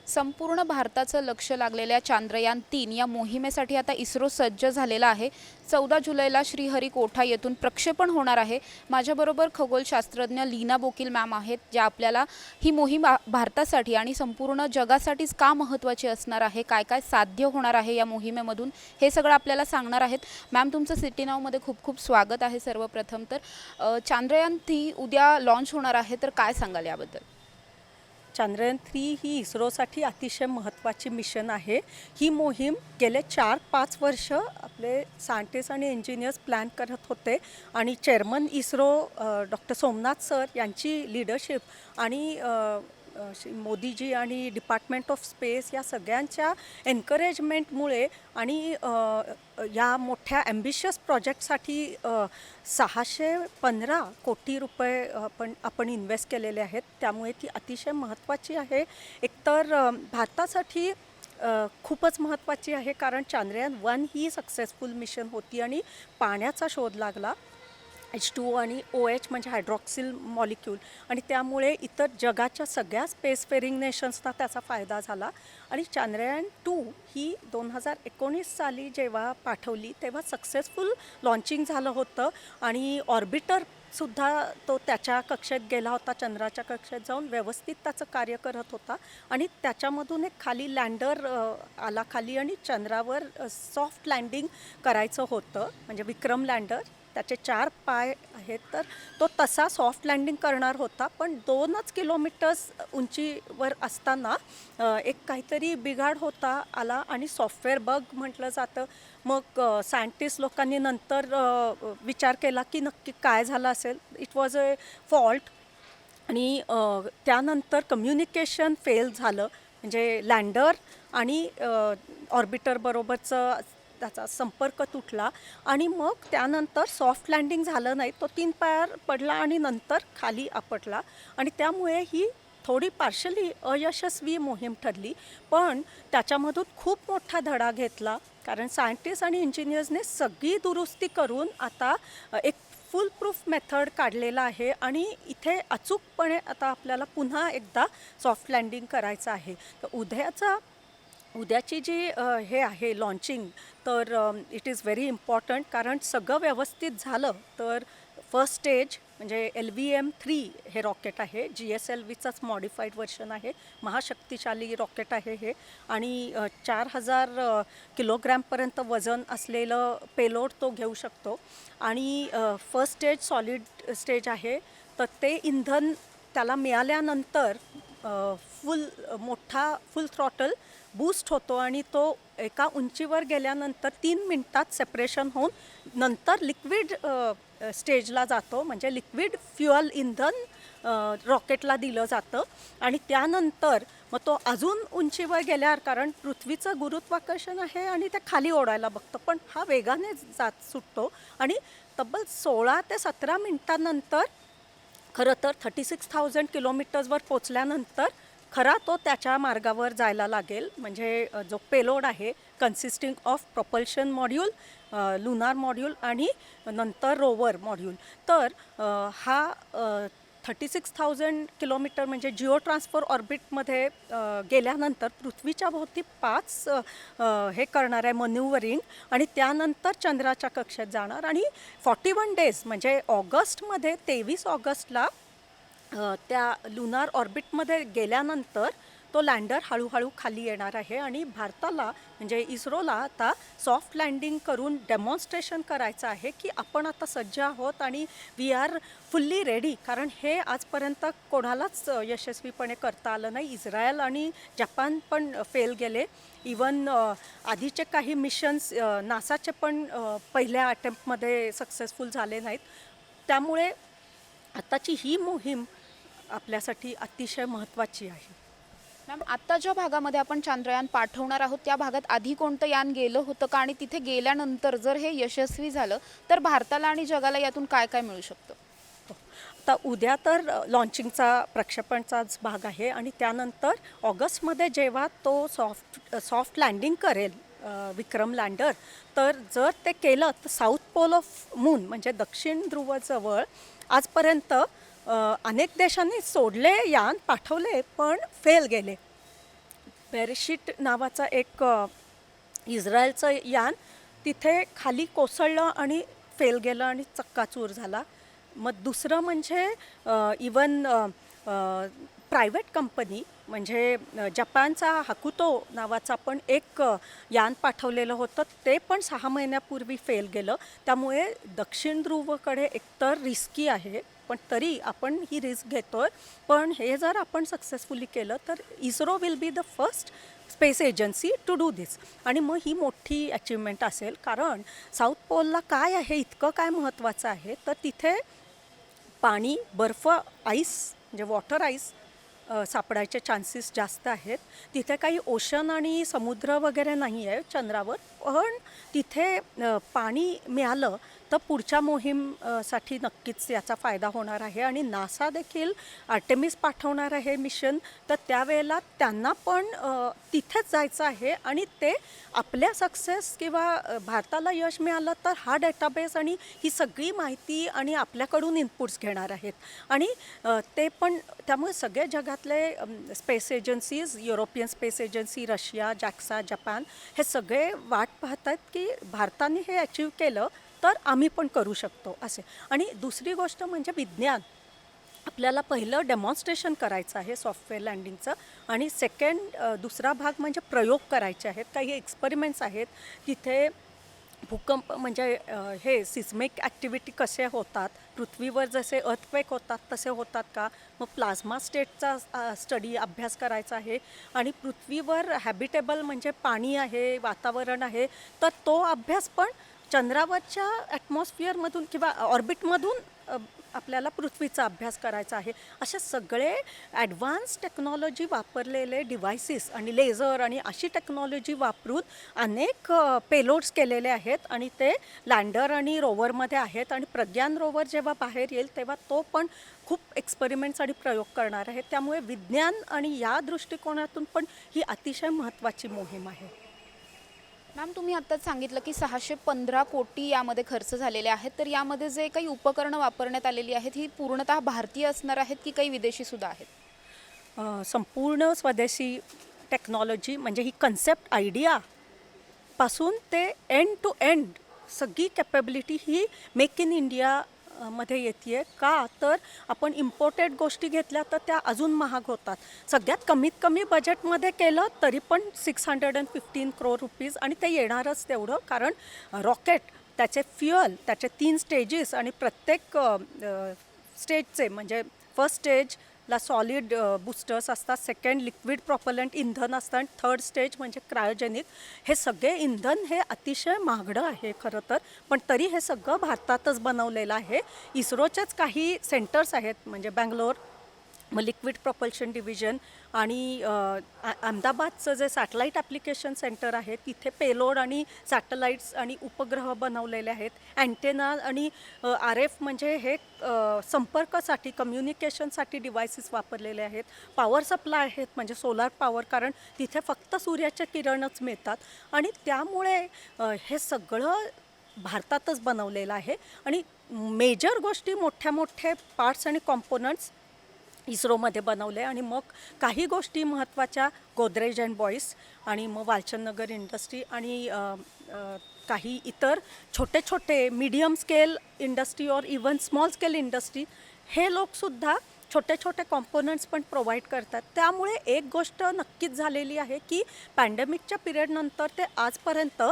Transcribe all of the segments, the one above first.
संपूर्ण भारताचं लक्ष लागलेल्या चांद्रयान-3 या मोहिमेसाठी आता इस्रो सज्ज झालेला आहे. 14 जुलैला श्रीहरिकोटा येथून प्रक्षेपण होणार आहे. माझ्याबरोबर खगोलशास्त्रज्ञ लीना बोकील मॅम आहेत, ज्या आपल्याला ही मोहीम भारतासाठी आणि संपूर्ण जगासाठीच का महत्त्वाची असणार आहे, काय काय साध्य होणार आहे या मोहिमेमधून, हे सगळं आपल्याला सांगणार आहेत. मॅम, तुमचं सिटी नावमध्ये खूप खूप स्वागत आहे. सर्वप्रथम तर चांद्रयान-3 उद्या लॉन्च होणार आहे, तर काय सांगाल याबद्दल? चांद्रयान-3 ही इस्रोसाठी अतिशय महत्त्वाची मिशन आहे. ही मोहीम गेले 4-5 वर्ष आपले सायंटिस्ट आणि इंजिनियर्स प्लॅन करत होते आणि chairman ISRO doctor Somnath sir यांची लीडरशिप आणि मोदीजी आणि डिपार्टमेंट ऑफ स्पेस या सगळ्यांच्या एन्करेजमेंटमुळे आणि या मोठ्या ॲम्बिशियस प्रोजेक्टसाठी 615 कोटी रुपये आपण इन्व्हेस्ट केलेले आहेत. त्यामुळे ती अतिशय महत्त्वाची आहे. एकतर भारतासाठी खूपच महत्त्वाची आहे, कारण चांद्रयान-1 ही सक्सेसफुल मिशन होती आणि पाण्याचा शोध लागला. H2O आणि OH म्हणजे हायड्रॉक्सिल मॉलिक्यूल, आणि त्यामुळे इतर जगाच्या सगळ्या स्पेसफेरिंग नेशन्सना त्याचा फायदा झाला. आणि चांद्रयान-2 ही 2019 साली जेव्हा पाठवली तेव्हा सक्सेसफुल लॉन्चिंग झालं होतं आणि ऑर्बिटरसुद्धा तो त्याच्या कक्षेत गेला होता, चंद्राच्या कक्षेत जाऊन व्यवस्थित त्याचं कार्य करत होता. आणि त्याच्यामधून एक खाली लँडर आला खाली आणि चंद्रावर सॉफ्ट लँडिंग करायचं होतं, म्हणजे विक्रम लँडर. त्याचे 4 पाय आहेत, तर तो तसा सॉफ्ट लँडिंग करणार होता. पण 2च किलोमीटर्स उंचीवर असताना एक काहीतरी बिघाड आला आणि सॉफ्टवेअर बग म्हटलं जातं. मग सायंटिस्ट लोकांनी नंतर विचार केला की नक्की काय झालं असेल. It was a fault. आणि त्यानंतर कम्युनिकेशन फेल झालं, म्हणजे लँडर आणि ऑर्बिटरबरोबरचं त्याचा संपर्क तुटला आणि मग त्यानंतर सॉफ्ट लँडिंग झालं नाही. तो 3 पायावर पडला आणि नंतर खाली आपटला आणि त्यामुळे ही थोडी पार्शली अयशस्वी मोहीम ठरली. पण त्याच्यामधून खूप मोठा धडा घेतला, कारण सायंटिस्ट आणि इंजिनियर्सने सगळी दुरुस्ती करून आता एक फुल प्रूफ मेथड काढलेला आहे आणि इथे अचूकपणे आता आपल्याला पुन्हा एकदा सॉफ्ट लँडिंग करायचं आहे. तर उद्याची जी हे आहे लॉन्चिंग, तर इट इज व्हेरी इम्पॉर्टंट, कारण सगळं व्यवस्थित झालं तर फर्स्ट स्टेज म्हणजे LVM-3 हे रॉकेट आहे. GSLVचाच मॉडिफाईड वर्शन आहे. महाशक्तिशाली रॉकेट आहे हे, आणि 4000 किलोग्रॅमपर्यंत वजन असलेलं पेलोड तो घेऊ शकतो. आणि फर्स्ट स्टेज सॉलिड स्टेज आहे, तर ते इंधन त्याला मिळाल्यानंतर फुल थ्रॉटल बूस्ट होतो आणि तो एका उंचीवर गेल्यानंतर 3 मिनटात सेपरेशन होऊन नंतर लिक्विड स्टेजला जातो, म्हणजे लिक्विड फ्युअल इंधन रॉकेटला दिलं जातं. आणि त्यानंतर मग तो अजून उंचीवर गेल्यावर, कारण पृथ्वीचं गुरुत्वाकर्षण आहे आणि ते खाली ओढायला बघतं, पण हा वेगाने सुटतो आणि तब्बल 16 ते 17 मिनटानंतर खरं तर 36,000 किलोमीटर्सवर पोचल्यानंतर खरा तो त्याच्या मार्गावर जायला लागेल. म्हणजे जो पेलोड आहे consisting of propulsion module, lunar module आणि नंतर रोवर मॉड्यूल. तर हा 36,000 किलोमीटर म्हणजे जिओ ट्रान्सफर ऑर्बिटमध्ये गेल्यानंतर पृथ्वीच्या भोवती 5 हे करणार आहे मन्युवरिंग, आणि त्यानंतर चंद्राच्या कक्षेत जाणार. आणि 41 डेज म्हणजे ऑगस्टमध्ये 23 ऑगस्टला त्या लुनार ऑर्बिटमध्ये गेल्यानंतर तो लँडर हळूहळू खाली येणार आहे. आणि भारताला म्हणजे इस्रोला आता सॉफ्ट लँडिंग करून डेमॉन्स्ट्रेशन करायचं आहे की आपण आता सज्ज आहोत आणि वी आर फुल्ली रेडी, कारण हे आजपर्यंत कोणालाच यशस्वीपणे करता आलं नाही. इस्रायल आणि जपान पण फेल गेले. इवन आधीचे काही मिशन्स नासाचे पण पहिल्या अटेम्प्टमध्ये सक्सेसफुल झाले नाहीत. त्यामुळे आताची ही मोहीम आपल्यासाठी अतिशय महत्त्वाची आहे. मॅम, आत्ता ज्या भागामध्ये आपण चांद्रयान पाठवणार आहोत त्या भागात आधी कोणतं यान गेलं होतं का, आणि तिथे गेल्यानंतर जर हे यशस्वी झालं तर भारताला आणि जगाला यातून काय काय मिळू शकतं? आता उद्या तर लॉन्चिंगचा प्रक्षेपणचाच भाग आहे आणि त्यानंतर ऑगस्टमध्ये जेव्हा तो सॉफ्ट लँडिंग करेल विक्रम लँडर, तर जर ते केलं तर साऊथ पोल ऑफ मून म्हणजे दक्षिण ध्रुवाजवळ आजपर्यंत अनेक देशांनी सोडले यान पाठवले पण फेल गेले. बेरेशिट नावाचा एक इस्रायलचं यान तिथे खाली कोसळलं आणि फेल गेलं आणि चक्काचूर झाला. मग दुसरं म्हणजे इवन प्रायव्हेट कंपनी म्हणजे जपानचा हाकुतो नावाचा पण एक यान पाठवलेलं होतं, ते पण 6 महिन्यापूर्वी फेल गेलं. त्यामुळे दक्षिण ध्रुवकडे एकतर रिस्की आहे, पण तरी आपण ही रिस्क घेतोय. पण हे जर आपण सक्सेसफुली केलं तर ISRO will be the first space agency to do this. आणि मग ही मोठी अचिव्हमेंट असेल, कारण साऊथ पोलला काय आहे, इतकं काय महत्त्वाचं आहे तर तिथे पाणी, बर्फ, आईस म्हणजे वॉटर आईस सापडायचे चान्सेस जास्त आहेत. तिथे काही ओशन आणि समुद्र वगैरे नाही आहे चंद्रावर, पण तिथे पाणी मिळालं तर पुढच्या मोहीम साठी नक्कीच याचा फायदा होणार आहे. आणि नासा देखील आर्टेमिस पाठवणार आहे मिशन, तर त्यावेळेला त्यांना पण तिथेच जायचं आहे आणि ते आपल्या सक्सेस किंवा भारताला यश मिळालं तर हा डेटाबेस आणि ही सगळी माहिती आणि आपल्याकडून इनपुट्स घेणार आहेत. आणि ते पण त्यामुळे सगळे जगातले space agencies, European space agency, Russia, JAXA, Japan हे सगळे वाट पाहत आहेत की भारताने हे अचीव केलं तर आम्ही पण करू शकतो असे. आणि दुसरी गोष्ट म्हणजे विज्ञान. आपल्याला पहिलं डेमॉन्स्ट्रेशन करायचं आहे सॉफ्टवेअर लँडिंगचं, आणि दुसरा भाग म्हणजे प्रयोग करायचे आहेत. काही एक्सपेरिमेंट्स आहेत तिथे. भूकंप म्हणजे हे सिस्मिक ॲक्टिव्हिटी कसे होतात, पृथ्वीवर जसे अर्थक्वेक होतात तसे होतात का, मग प्लाझ्मा स्टेटचा स्टडी अभ्यास करायचा आहे. आणि पृथ्वीवर हॅबिटेबल म्हणजे पाणी आहे, वातावरण आहे, तर तो अभ्यास पण चंद्रावरच्या ॲटमॉस्फिअरमधून किंवा ऑर्बिटमधून आपल्याला पृथ्वीचा अभ्यास करायचा आहे. असे सगळे ॲडव्हान्स टेक्नॉलॉजी वापरलेले डिव्हायसेस आणि लेझर आणि अशी टेक्नॉलॉजी वापरून अनेक पेलोड्स केलेले आहेत आणि ते लँडर आणि रोवरमध्ये आहेत. आणि प्रज्ञान रोवर जेव्हा बाहेर येईल तेव्हा तो पण खूप एक्सपेरिमेंट्स आणि प्रयोग करणार आहे. त्यामुळे विज्ञान आणि या दृष्टिकोनातून पण ही अतिशय महत्त्वाची मोहीम आहे. मॅम, तुम्ही आत्ताच सांगितलं की 615 कोटी यामध्ये खर्च झालेले आहेत, तर यामध्ये जे काही उपकरणं वापरण्यात आलेली आहेत ही पूर्णतः भारतीय असणार आहेत की काही विदेशीसुद्धा आहेत? संपूर्ण स्वदेशी टेक्नॉलॉजी म्हणजे ही कन्सेप्ट आयडियापासून ते एंड टू एंड सगळी capability he make in India मध्ये येते. का तर आपण इम्पोर्टेड गोष्टी घेतल्या तर त्या अजून महाग होतात. सगळ्यात कमीत कमी बजेटमध्ये केलं तरी पण 615 crore रुपीज, आणि ते येणारच तेवढं, कारण रॉकेट, त्याचे फ्युअल, त्याचे 3 स्टेजेस आणि प्रत्येक स्टेजचे म्हणजे फर्स्ट स्टेजला सॉलिड बूस्टर्स असतात, सेकंड लिक्विड प्रॉपलंट इंधन असतं, आणि थर्ड स्टेज म्हणजे क्रायोजेनिक. हे सगळे इंधन हे अतिशय महागडं आहे खरं तर, पण तरी हे सगळं भारतातच बनवलेलं आहे. इस्रोचेच काही सेंटर्स आहेत म्हणजे बँगलोर, मग लिक्विड प्रॉपल्शन डिव्हिजन, आणि अहमदाबादचं जे सॅटेलाईट ॲप्लिकेशन सेंटर आहे तिथे पेलोड आणि सॅटेलाईट्स आणि उपग्रह बनवलेले आहेत. अँटेना आणि RF म्हणजे हे संपर्कासाठी, कम्युनिकेशनसाठी डिव्हायसेस वापरलेले आहेत. पॉवर सप्लाय आहेत म्हणजे सोलार पॉवर, कारण तिथे फक्त सूर्याच्या किरणच मिळतात. आणि त्यामुळे हे सगळं भारतातच बनवलेलं आहे. आणि मेजर गोष्टी, मोठ्या मोठे पार्ट्स आणि कॉम्पोनंट्स इस्रोमध्ये बनवले. आणि मग काही गोष्टी महत्त्वाच्या गोदरेज अँड बॉईस, आणि मग वालचंदनगर इंडस्ट्री, आणि काही इतर छोटे छोटे मीडियम स्केल इंडस्ट्री और इवन स्मॉल स्केल इंडस्ट्री, हे लोकसुद्धा छोटे छोटे कॉम्पोनंट्स पण प्रोव्हाइड करतात. त्यामुळे एक गोष्ट नक्कीच झालेली आहे की पॅन्डेमिकच्या पिरियडनंतर ते आजपर्यंत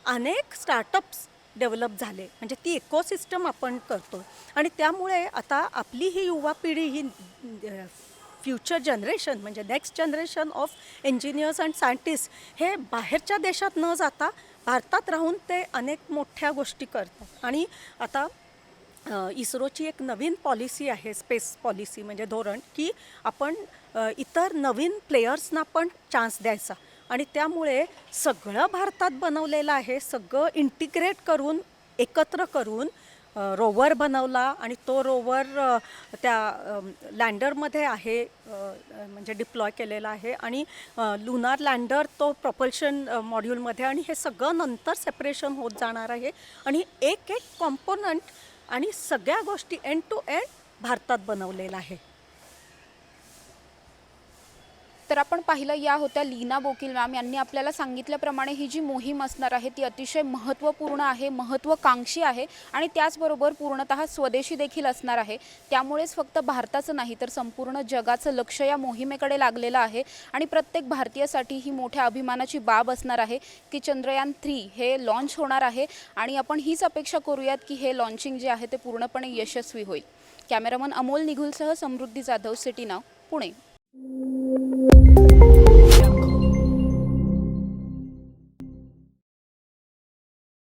अनेक स्टार्टअप्स डेव्हलप झाले, म्हणजे ती इकोसिस्टम आपण करतो. आणि त्यामुळे आता आपली ही युवा पिढी, ही फ्युचर जनरेशन म्हणजे next generation of engineers and scientist, हे बाहेरच्या देशात न जाता भारतात राहून ते अनेक मोठ्या गोष्टी करतात. आणि आता इस्रोची एक नवीन पॉलिसी आहे, स्पेस पॉलिसी म्हणजे धोरण, की आपण इतर नवीन प्लेयर्सना पण चान्स द्यायचा. आणि त्यामुळे सगळं भारतात बनवलेलं आहे, सगळं इंटिग्रेट करून, एकत्र करून रोवर बनवला. आणि तो रोवर त्या लँडरमध्ये आहे, म्हणजे डिप्लॉय केलेला आहे. आणि लुनार लँडर तो प्रॉपल्शन मॉड्यूलमध्ये, आणि हे सगळं नंतर सेपरेशन होत जाणार आहे. आणि एक एक कॉम्पोनंट आणि सगळ्या गोष्टी एंड टू एंड भारतात बनवलेलं आहे. तर आपण पाहिलं या होत्या लीना बोकील मॅम यांनी आपल्याला सांगितल्याप्रमाणे ही जी मोहीम असणार आहे ती अतिशय महत्त्वपूर्ण आहे, महत्त्वाकांक्षी आहे आणि त्याचबरोबर पूर्णतः स्वदेशी देखील असणार आहे। त्यामुळेच फक्त भारताचं नाही तर संपूर्ण जगाचं लक्ष या मोहिमेकडे लागलेलं आहे आणि प्रत्येक भारतीयासाठी ही मोठ्या अभिमानाची बाब असणार आहे की चंद्रयान 3 हे लॉन्च होणार आहे आणि आपण हीच अपेक्षा करूयात की हे लॉन्चिंग जे आहे ते पूर्णपणे यशस्वी होईल। कॅमेरामन अमोल निघुलसह समृद्धी जाधव, सिटी नाव, पुणे।